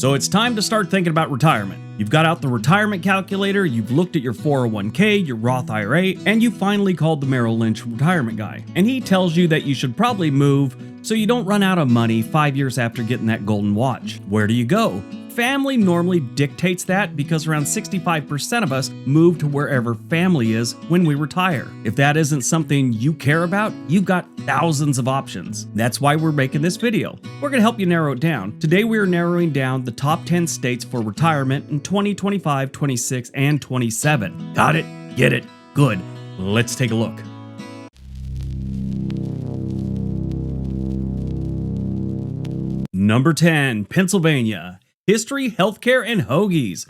So it's time to start thinking about retirement. You've got out the retirement calculator, you've looked at your 401k, your Roth IRA, and you finally called the Merrill Lynch retirement guy. And he tells you that you should probably move so you don't run out of money 5 years after getting that golden watch. Where do you go? Family normally dictates that because around 65% of us move to wherever family is when we retire. If that isn't something you care about, you've got thousands of options. That's why we're making this video. We're going to help you narrow it down. Today we are narrowing down the top 10 states for retirement in 2025, 26, and 27. Got it? Get it? Good. Let's take a look. Number 10, Pennsylvania. History, healthcare, and hoagies.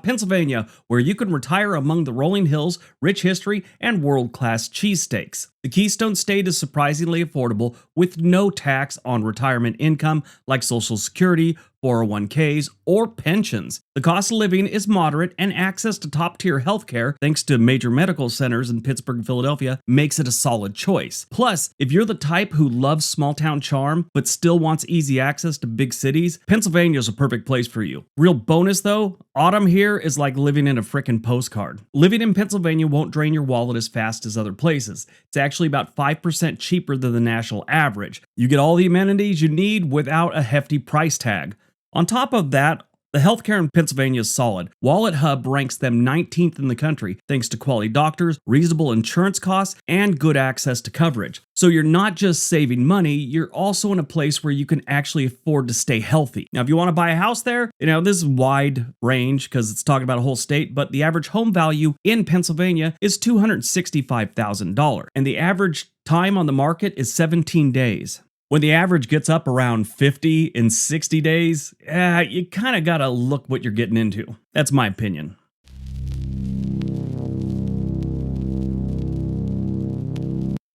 Pennsylvania, where you can retire among the rolling hills, rich history, and world-class cheesesteaks. The Keystone State is surprisingly affordable with no tax on retirement income like Social Security, 401ks, or pensions. The cost of living is moderate, and access to top-tier healthcare, thanks to major medical centers in Pittsburgh and Philadelphia, makes it a solid choice. Plus, if you're the type who loves small-town charm but still wants easy access to big cities, Pennsylvania is a perfect place for you. Real bonus though, autumn here is like living in a frickin' postcard. Living in Pennsylvania won't drain your wallet as fast as other places. It's actually about 5% cheaper than the national average. You get all the amenities you need without a hefty price tag. On top of that, the healthcare in Pennsylvania is solid. Wallet Hub ranks them 19th in the country, thanks to quality doctors, reasonable insurance costs, and good access to coverage. So you're not just saving money, you're also in a place where you can actually afford to stay healthy. Now, if you want to buy a house there, this is wide range because it's talking about a whole state, but the average home value in Pennsylvania is $265,000, and the average time on the market is 17 days. When the average gets up around 50 in 60 days, you kind of got to look what you're getting into. That's my opinion.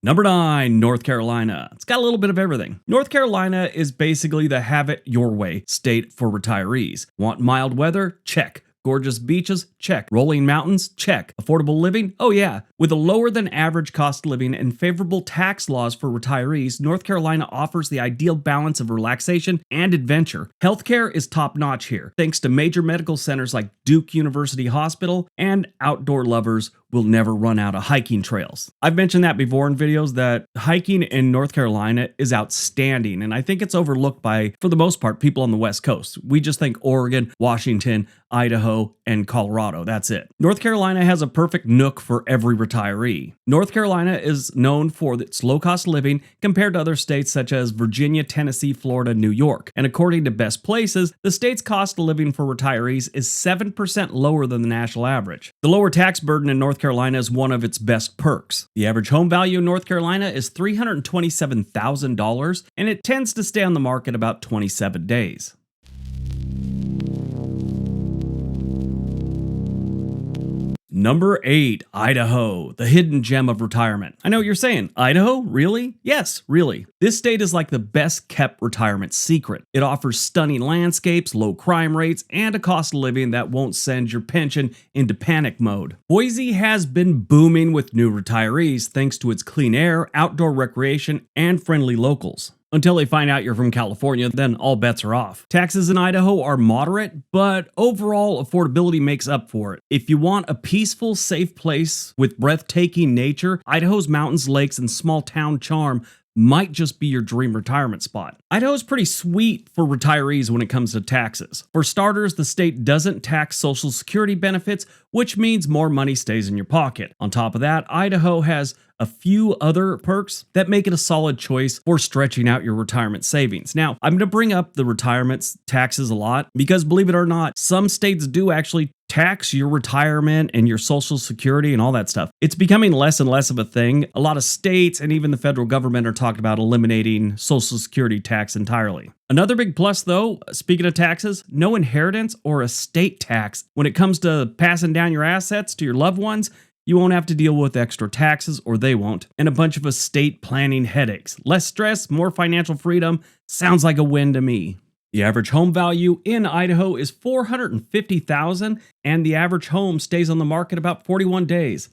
Number 9, North Carolina. It's got a little bit of everything. North Carolina is basically the have it your way state for retirees. Want mild weather? Check. Gorgeous beaches? Check. Rolling mountains? Check. Affordable living? Oh yeah. With a lower than average cost of living and favorable tax laws for retirees, North Carolina offers the ideal balance of relaxation and adventure. Healthcare is top notch here, thanks to major medical centers like Duke University Hospital, and outdoor lovers will never run out of hiking trails. I've mentioned that before in videos that hiking in North Carolina is outstanding, and I think it's overlooked by, for the most part, people on the West Coast. We just think Oregon, Washington, Idaho, and Colorado. That's it. North Carolina has a perfect nook for every retiree. North Carolina is known for its low cost of living compared to other states such as Virginia, Tennessee, Florida, New York. And according to Best Places, the state's cost of living for retirees is 7% lower than the national average. The lower tax burden in North Carolina is one of its best perks. The average home value in North Carolina is $327,000, and it tends to stay on the market about 27 days. Number 8, Idaho, the hidden gem of retirement. I know what you're saying, Idaho? Really? Yes, really. This state is like the best kept retirement secret. It offers stunning landscapes, low crime rates, and a cost of living that won't send your pension into panic mode. Boise has been booming with new retirees thanks to its clean air, outdoor recreation, and friendly locals. Until they find out you're from California, then all bets are off. Taxes in Idaho are moderate, but overall affordability makes up for it. If you want a peaceful, safe place with breathtaking nature, Idaho's mountains, lakes, and small town charm might just be your dream retirement spot. Idaho's pretty sweet for retirees when it comes to taxes. For starters, the state doesn't tax Social Security benefits, which means more money stays in your pocket. On top of that, Idaho has a few other perks that make it a solid choice for stretching out your retirement savings. Now, I'm going to bring up the retirement taxes a lot because, believe it or not, some states do actually tax your retirement and your Social Security and all that stuff. It's becoming less and less of a thing. A lot of states and even the federal government are talking about eliminating Social Security tax entirely. Another big plus though, speaking of taxes, no inheritance or estate tax. When it comes to passing down your assets to your loved ones, you won't have to deal with extra taxes, or they won't, and a bunch of estate planning headaches. Less stress, more financial freedom. Sounds like a win to me. The average home value in Idaho is $450,000, and the average home stays on the market about 41 days.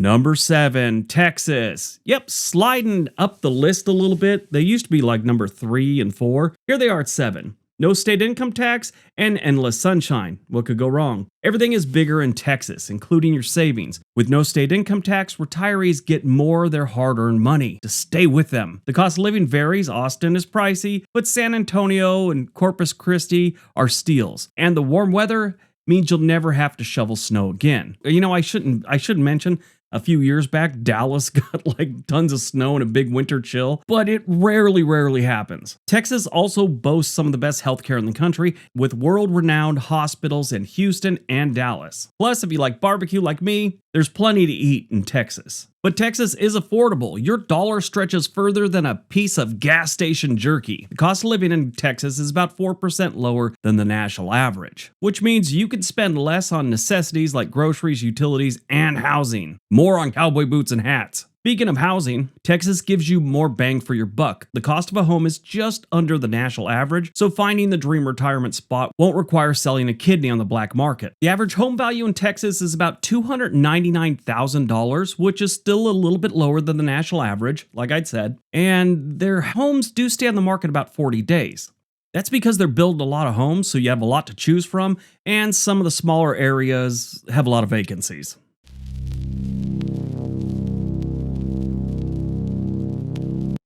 Number 7, Texas. Yep, sliding up the list a little bit. They used to be like number 3 and 4. Here they are at 7. No state income tax and endless sunshine. What could go wrong? Everything is bigger in Texas, including your savings. With no state income tax, retirees get more of their hard-earned money to stay with them. The cost of living varies. Austin is pricey, but San Antonio and Corpus Christi are steals. And the warm weather means you'll never have to shovel snow again. You know, I shouldn't mention a few years back, Dallas got like tons of snow and a big winter chill, but it rarely happens. Texas also boasts some of the best healthcare in the country, with world-renowned hospitals in Houston and Dallas. Plus, if you like barbecue like me, there's plenty to eat in Texas. But Texas is affordable. Your dollar stretches further than a piece of gas station jerky. The cost of living in Texas is about 4% lower than the national average, which means you can spend less on necessities like groceries, utilities, and housing. More on cowboy boots and hats. Speaking of housing, Texas gives you more bang for your buck. The cost of a home is just under the national average, so finding the dream retirement spot won't require selling a kidney on the black market. The average home value in Texas is about $299,000, which is still a little bit lower than the national average, like I'd said, and their homes do stay on the market about 40 days. That's because they're building a lot of homes, so you have a lot to choose from, and some of the smaller areas have a lot of vacancies.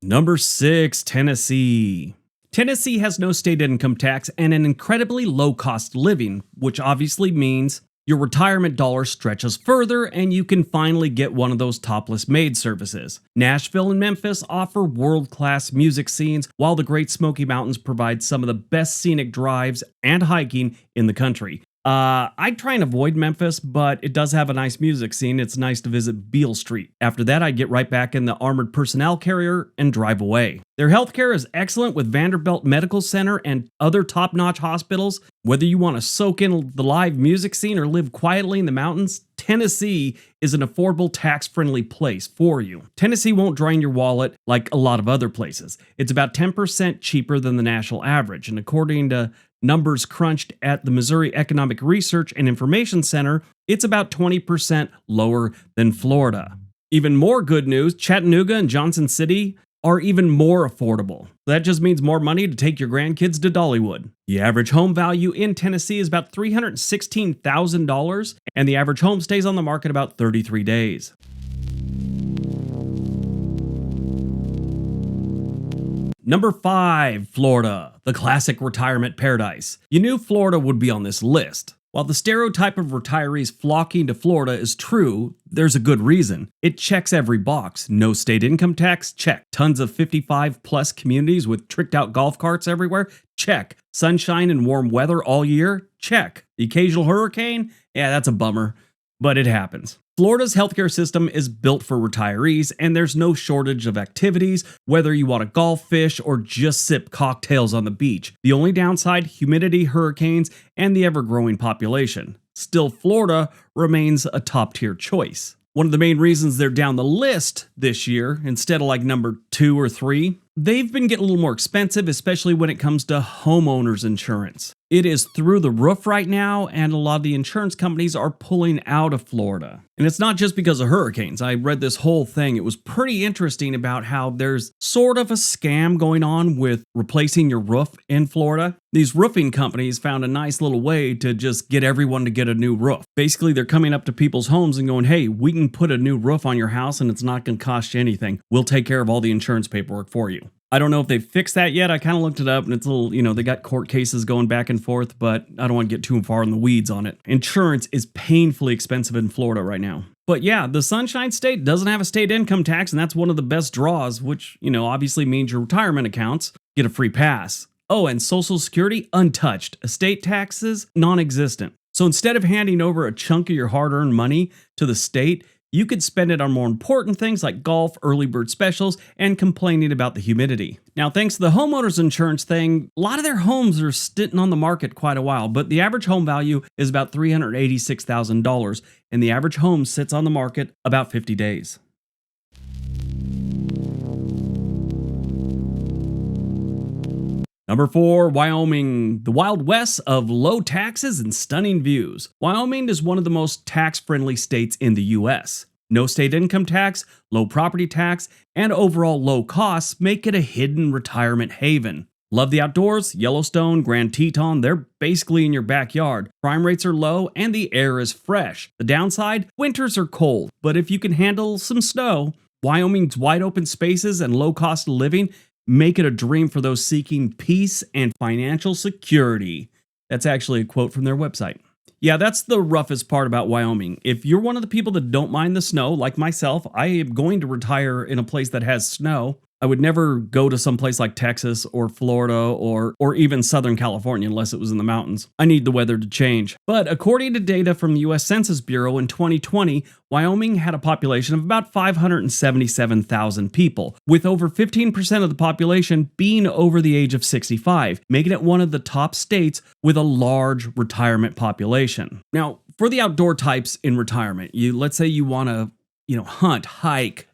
Number 6, Tennessee. Tennessee has no state income tax and an incredibly low cost of living, which obviously means your retirement dollar stretches further and you can finally get one of those topless maid services. Nashville and Memphis offer world-class music scenes, while the Great Smoky Mountains provide some of the best scenic drives and hiking in the country. I'd try and avoid Memphis, but it does have a nice music scene. It's nice to visit Beale Street. After that, I'd get right back in the armored personnel carrier and drive away. Their healthcare is excellent with Vanderbilt Medical Center and other top-notch hospitals. Whether you want to soak in the live music scene or live quietly in the mountains, Tennessee is an affordable, tax-friendly place for you. Tennessee won't drain your wallet like a lot of other places. It's about 10% cheaper than the national average, and according to numbers crunched at the Missouri Economic Research and Information Center, it's about 20% lower than Florida. Even more good news, Chattanooga and Johnson City are even more affordable. That just means more money to take your grandkids to Dollywood. The average home value in Tennessee is about $316,000, and the average home stays on the market about 33 days. Number 5, Florida, the classic retirement paradise. You knew Florida would be on this list. While the stereotype of retirees flocking to Florida is true, there's a good reason. It checks every box. No state income tax? Check. Tons of 55-plus communities with tricked-out golf carts everywhere? Check. Sunshine and warm weather all year? Check. The occasional hurricane? Yeah, that's a bummer, but it happens. Florida's healthcare system is built for retirees, and there's no shortage of activities, whether you want to golf, fish, or just sip cocktails on the beach. The only downside, humidity, hurricanes, and the ever-growing population. Still, Florida remains a top-tier choice. One of the main reasons they're down the list this year, instead of like number 2 or 3, they've been getting a little more expensive, especially when it comes to homeowners insurance. It is through the roof right now, and a lot of the insurance companies are pulling out of Florida. And it's not just because of hurricanes. I read this whole thing. It was pretty interesting about how there's sort of a scam going on with replacing your roof in Florida. These roofing companies found a nice little way to just get everyone to get a new roof. Basically, they're coming up to people's homes and going, hey, we can put a new roof on your house and it's not going to cost you anything. We'll take care of all the insurance paperwork for you. I don't know if they've fixed that yet. I kind of looked it up and it's a little, they got court cases going back and forth, but I don't want to get too far in the weeds on it. Insurance is painfully expensive in Florida right now. But yeah, the Sunshine State doesn't have a state income tax, and that's one of the best draws, which, obviously means your retirement accounts get a free pass. Oh, and Social Security, untouched. Estate taxes, non-existent. So instead of handing over a chunk of your hard-earned money to the state, you could spend it on more important things like golf, early bird specials, and complaining about the humidity. Now, thanks to the homeowners insurance thing, a lot of their homes are sitting on the market quite a while, but the average home value is about $386,000, and the average home sits on the market about 50 days. Number 4, Wyoming, the Wild West of low taxes and stunning views. Wyoming is one of the most tax-friendly states in the U.S. No state income tax, low property tax, and overall low costs make it a hidden retirement haven. Love the outdoors? Yellowstone, Grand Teton, they're basically in your backyard. Crime rates are low and the air is fresh. The downside? Winters are cold, but if you can handle some snow, Wyoming's wide open spaces and low cost of living make it a dream for those seeking peace and financial security. That's actually a quote from their website. Yeah, that's the roughest part about Wyoming. If you're one of the people that don't mind the snow, like myself, I am going to retire in a place that has snow. I would never go to some place like Texas or Florida or even Southern California unless it was in the mountains. I need the weather to change. But according to data from the U.S. Census Bureau in 2020, Wyoming had a population of about 577,000 people, with over 15% of the population being over the age of 65, making it one of the top states with a large retirement population. Now, for the outdoor types in retirement, let's say you want to, hunt, hike,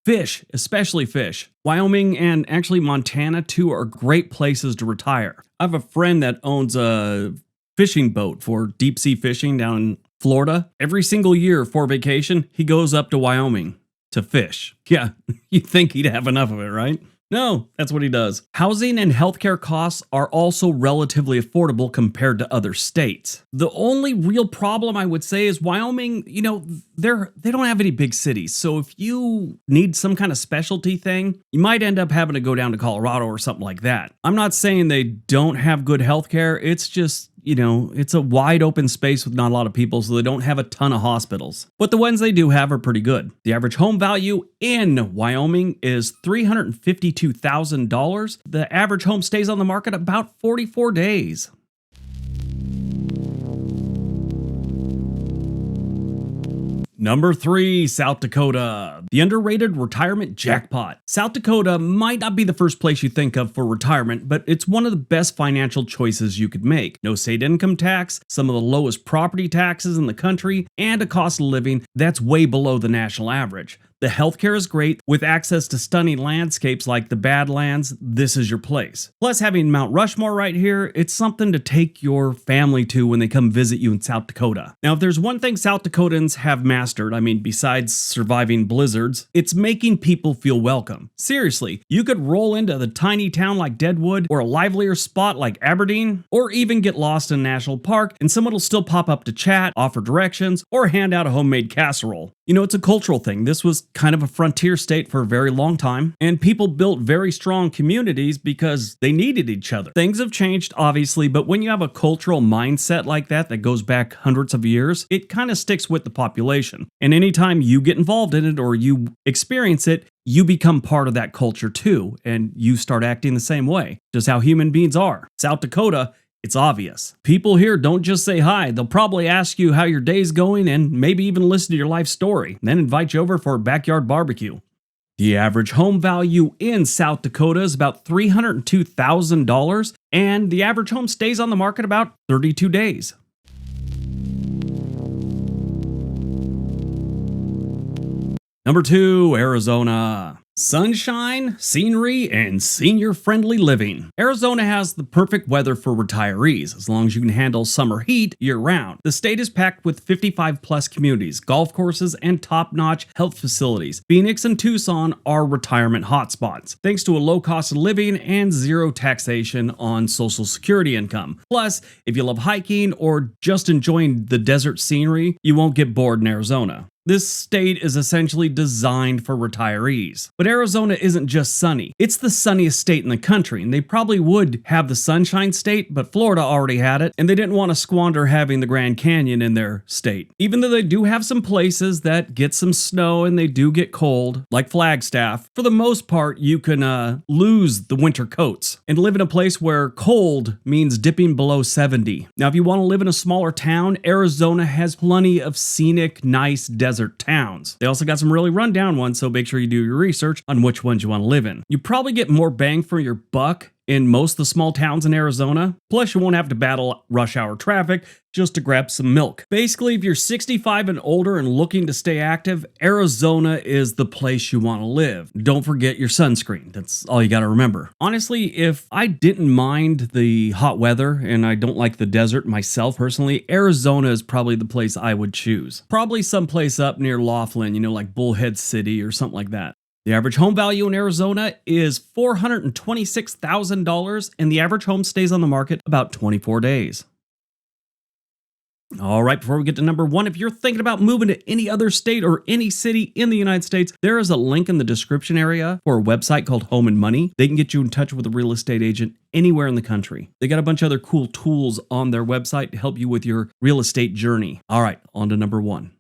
fish, especially fish. Wyoming and actually Montana too are great places to retire. I have a friend that owns a fishing boat for deep sea fishing down in Florida. Every single year for vacation, he goes up to Wyoming to fish. Yeah, you'd think he'd have enough of it, right? No, that's what he does. Housing and healthcare costs are also relatively affordable compared to other states. The only real problem I would say is Wyoming, they don't have any big cities. So if you need some kind of specialty thing, you might end up having to go down to Colorado or something like that. I'm not saying they don't have good healthcare. It's just, it's a wide open space with not a lot of people, so they don't have a ton of hospitals. But the ones they do have are pretty good. The average home value in Wyoming is $352,000. The average home stays on the market about 44 days. Number 3, South Dakota. The underrated retirement jackpot. South Dakota might not be the first place you think of for retirement, but it's one of the best financial choices you could make. No state income tax, some of the lowest property taxes in the country, and a cost of living that's way below the national average. The healthcare is great. With access to stunning landscapes like the Badlands, this is your place. Plus, having Mount Rushmore right here, it's something to take your family to when they come visit you in South Dakota. Now, if there's one thing South Dakotans have mastered, besides surviving blizzards, it's making people feel welcome. Seriously, you could roll into the tiny town like Deadwood or a livelier spot like Aberdeen, or even get lost in a national park and someone will still pop up to chat, offer directions, or hand out a homemade casserole. It's a cultural thing. This was kind of a frontier state for a very long time, and people built very strong communities because they needed each other. Things have changed, obviously, but when you have a cultural mindset like that goes back hundreds of years, it kind of sticks with the population. And anytime you get involved in it or you experience it, you become part of that culture too, and you start acting the same way. Just how human beings are. South Dakota, it's obvious. People here don't just say hi. They'll probably ask you how your day's going and maybe even listen to your life story, then invite you over for a backyard barbecue. The average home value in South Dakota is about $302,000, and the average home stays on the market about 32 days. Number 2, Arizona. Sunshine, scenery, and senior-friendly living. Arizona has the perfect weather for retirees, as long as you can handle summer heat year-round. The state is packed with 55-plus communities, golf courses, and top-notch health facilities. Phoenix and Tucson are retirement hotspots, thanks to a low cost of living and zero taxation on Social Security income. Plus, if you love hiking or just enjoying the desert scenery, you won't get bored in Arizona. This state is essentially designed for retirees. But Arizona isn't just sunny. It's the sunniest state in the country, and they probably would have the Sunshine State, but Florida already had it, and they didn't want to squander having the Grand Canyon in their state. Even though they do have some places that get some snow and they do get cold, like Flagstaff, for the most part, you can lose the winter coats and live in a place where cold means dipping below 70. Now, if you want to live in a smaller town, Arizona has plenty of scenic, nice desert towns. They also got some really rundown ones, so make sure you do your research on which ones you want to live in. You probably get more bang for your buck in most of the small towns in Arizona. Plus, you won't have to battle rush hour traffic just to grab some milk. Basically, if you're 65 and older and looking to stay active, Arizona is the place you want to live. Don't forget your sunscreen. That's all you got to remember. Honestly, if I didn't mind the hot weather and I don't like the desert myself personally, Arizona is probably the place I would choose. Probably someplace up near Laughlin, like Bullhead City or something like that. The average home value in Arizona is $426,000, and the average home stays on the market about 24 days. All right, before we get to number 1, if you're thinking about moving to any other state or any city in the United States, there is a link in the description area for a website called Home and Money. They can get you in touch with a real estate agent anywhere in the country. They got a bunch of other cool tools on their website to help you with your real estate journey. All right, on to number 1.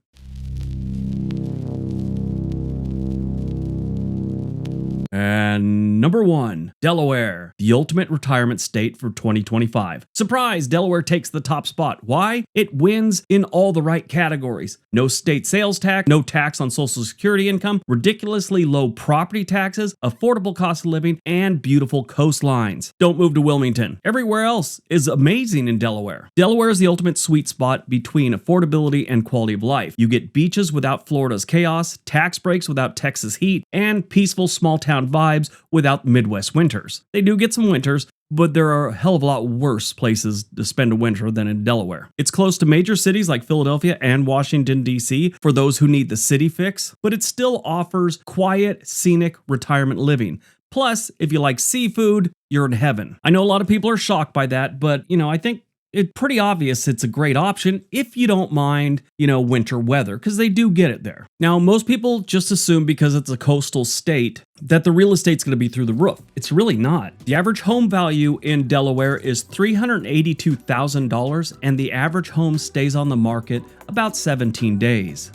And number 1, Delaware, the ultimate retirement state for 2025. Surprise, Delaware takes the top spot. Why? It wins in all the right categories. No state sales tax, no tax on Social Security income, ridiculously low property taxes, affordable cost of living, and beautiful coastlines. Don't move to Wilmington. Everywhere else is amazing in Delaware. Delaware is the ultimate sweet spot between affordability and quality of life. You get beaches without Florida's chaos, tax breaks without Texas heat, and peaceful small town vibes without Midwest winters. They do get some winters, but there are a hell of a lot worse places to spend a winter than in Delaware. It's close to major cities like Philadelphia and Washington, D.C. for those who need the city fix, but it still offers quiet, scenic retirement living. Plus, if you like seafood, you're in heaven. I know a lot of people are shocked by that, but I think it's pretty obvious it's a great option if you don't mind, winter weather, because they do get it there. Now, most people just assume because it's a coastal state that the real estate's going to be through the roof. It's really not. The average home value in Delaware is $382,000, and the average home stays on the market about 17 days.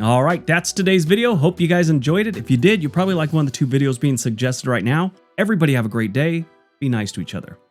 All right, that's today's video. Hope you guys enjoyed it. If you did, you probably like one of the 2 videos being suggested right now. Everybody have a great day. Be nice to each other.